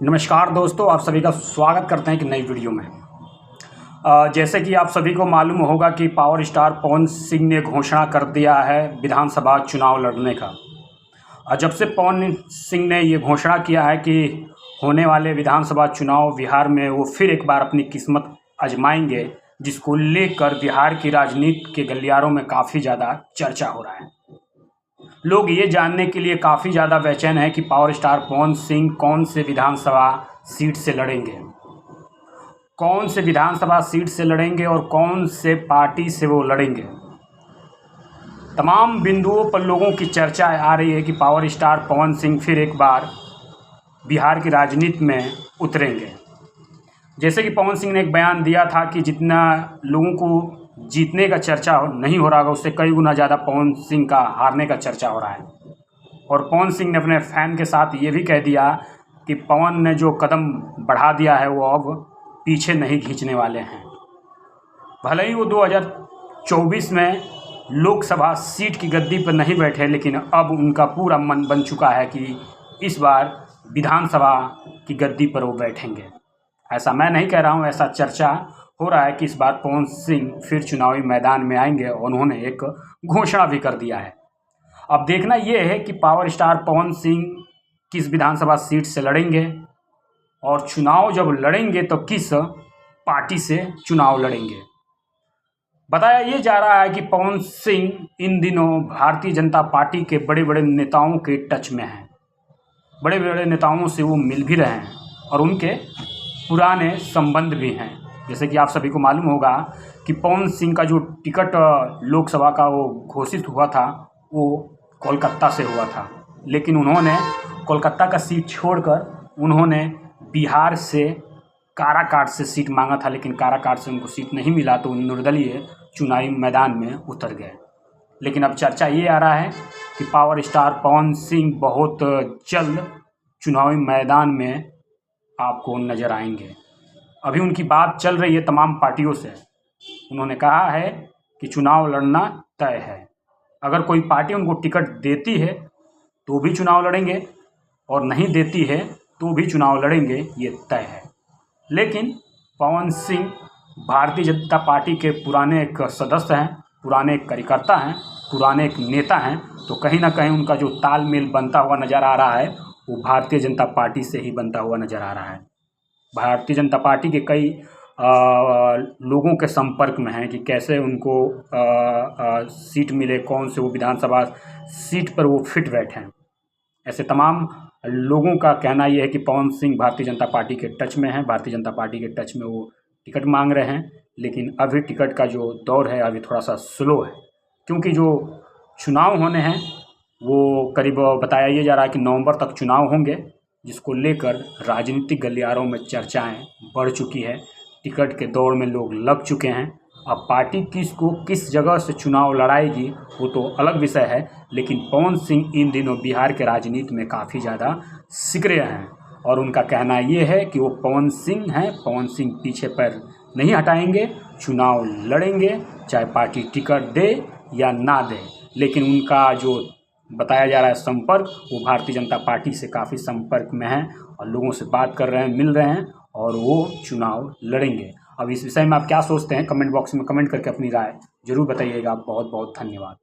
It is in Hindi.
नमस्कार दोस्तों, आप सभी का स्वागत करते हैं एक नई वीडियो में। जैसे कि आप सभी को मालूम होगा कि पावर स्टार पवन सिंह ने घोषणा कर दिया है विधानसभा चुनाव लड़ने का। और जब से पवन सिंह ने ये घोषणा किया है कि होने वाले विधानसभा चुनाव बिहार में वो फिर एक बार अपनी किस्मत आजमाएंगे, जिसको लेकर बिहार की राजनीति के गलियारों में काफ़ी ज़्यादा चर्चा हो रहा है। लोग ये जानने के लिए काफ़ी ज़्यादा बेचैन हैं कि पावर स्टार पवन सिंह कौन से विधानसभा सीट से लड़ेंगे, कौन से विधानसभा सीट से लड़ेंगे और कौन से पार्टी से वो लड़ेंगे। तमाम बिंदुओं पर लोगों की चर्चा आ रही है कि पावर स्टार पवन सिंह फिर एक बार बिहार की राजनीति में उतरेंगे। जैसे कि पवन सिंह ने एक बयान दिया था कि जितना लोगों को जीतने का चर्चा नहीं हो रहा होगा, उससे कई गुना ज़्यादा पवन सिंह का हारने का चर्चा हो रहा है। और पवन सिंह ने अपने फैन के साथ ये भी कह दिया कि पवन ने जो कदम बढ़ा दिया है वो अब पीछे नहीं खींचने वाले हैं। भले ही वो 2024 में लोकसभा सीट की गद्दी पर नहीं बैठे, लेकिन अब उनका पूरा मन बन चुका है कि इस बार विधानसभा की गद्दी पर वो बैठेंगे। ऐसा मैं नहीं कह रहा हूँ, ऐसा चर्चा हो रहा है कि इस बार पवन सिंह फिर चुनावी मैदान में आएंगे और उन्होंने एक घोषणा भी कर दिया है। अब देखना ये है कि पावर स्टार पवन सिंह किस विधानसभा सीट से लड़ेंगे और चुनाव जब लड़ेंगे तो किस पार्टी से चुनाव लड़ेंगे। बताया ये जा रहा है कि पवन सिंह इन दिनों भारतीय जनता पार्टी के बड़े बड़े नेताओं के टच में हैं। बड़े बड़े नेताओं से वो मिल भी रहे हैं और उनके पुराने संबंध भी हैं। जैसे कि आप सभी को मालूम होगा कि पवन सिंह का जो टिकट लोकसभा का वो घोषित हुआ था वो कोलकाता से हुआ था, लेकिन उन्होंने कोलकाता का सीट छोड़कर उन्होंने बिहार से काराकाट से सीट मांगा था, लेकिन काराकाट से उनको सीट नहीं मिला तो निर्दलीय चुनावी मैदान में उतर गए। लेकिन अब चर्चा ये आ रहा है कि पावर स्टार पवन सिंह बहुत जल्द चुनावी मैदान में आपको नज़र आएंगे। अभी उनकी बात चल रही है तमाम पार्टियों से। उन्होंने कहा है कि चुनाव लड़ना तय है। अगर कोई पार्टी उनको टिकट देती है तो भी चुनाव लड़ेंगे और नहीं देती है तो भी चुनाव लड़ेंगे, ये तय है। लेकिन पवन सिंह भारतीय जनता पार्टी के पुराने एक सदस्य हैं, पुराने एक कार्यकर्ता हैं, पुराने एक नेता हैं, तो कहीं ना कहीं उनका जो तालमेल बनता हुआ नज़र आ रहा है वो भारतीय जनता पार्टी से ही बनता हुआ नज़र आ रहा है। भारतीय जनता पार्टी के कई लोगों के संपर्क में हैं कि कैसे उनको सीट मिले, कौन से वो विधानसभा सीट पर वो फिट बैठे हैं। ऐसे तमाम लोगों का कहना ये है कि पवन सिंह भारतीय जनता पार्टी के टच में हैं, भारतीय जनता पार्टी के टच में वो टिकट मांग रहे हैं। लेकिन अभी टिकट का जो दौर है अभी थोड़ा सा स्लो है, क्योंकि जो चुनाव होने हैं वो करीब बताया ये जा रहा है कि नवंबर तक चुनाव होंगे, जिसको लेकर राजनीतिक गलियारों में चर्चाएं बढ़ चुकी है। टिकट के दौड़ में लोग लग चुके हैं। अब पार्टी किसको किस जगह से चुनाव लड़ाएगी वो तो अलग विषय है, लेकिन पवन सिंह इन दिनों बिहार के राजनीति में काफ़ी ज़्यादा सक्रिय हैं और उनका कहना ये है कि वो पवन सिंह हैं, पवन सिंह पीछे पैर नहीं हटाएंगे, चुनाव लड़ेंगे, चाहे पार्टी टिकट दे या ना दे। लेकिन उनका जो बताया जा रहा है संपर्क, वो भारतीय जनता पार्टी से काफ़ी संपर्क में हैं और लोगों से बात कर रहे हैं, मिल रहे हैं और वो चुनाव लड़ेंगे। अब इस विषय में आप क्या सोचते हैं, कमेंट बॉक्स में कमेंट करके अपनी राय जरूर बताइएगा। बहुत बहुत धन्यवाद।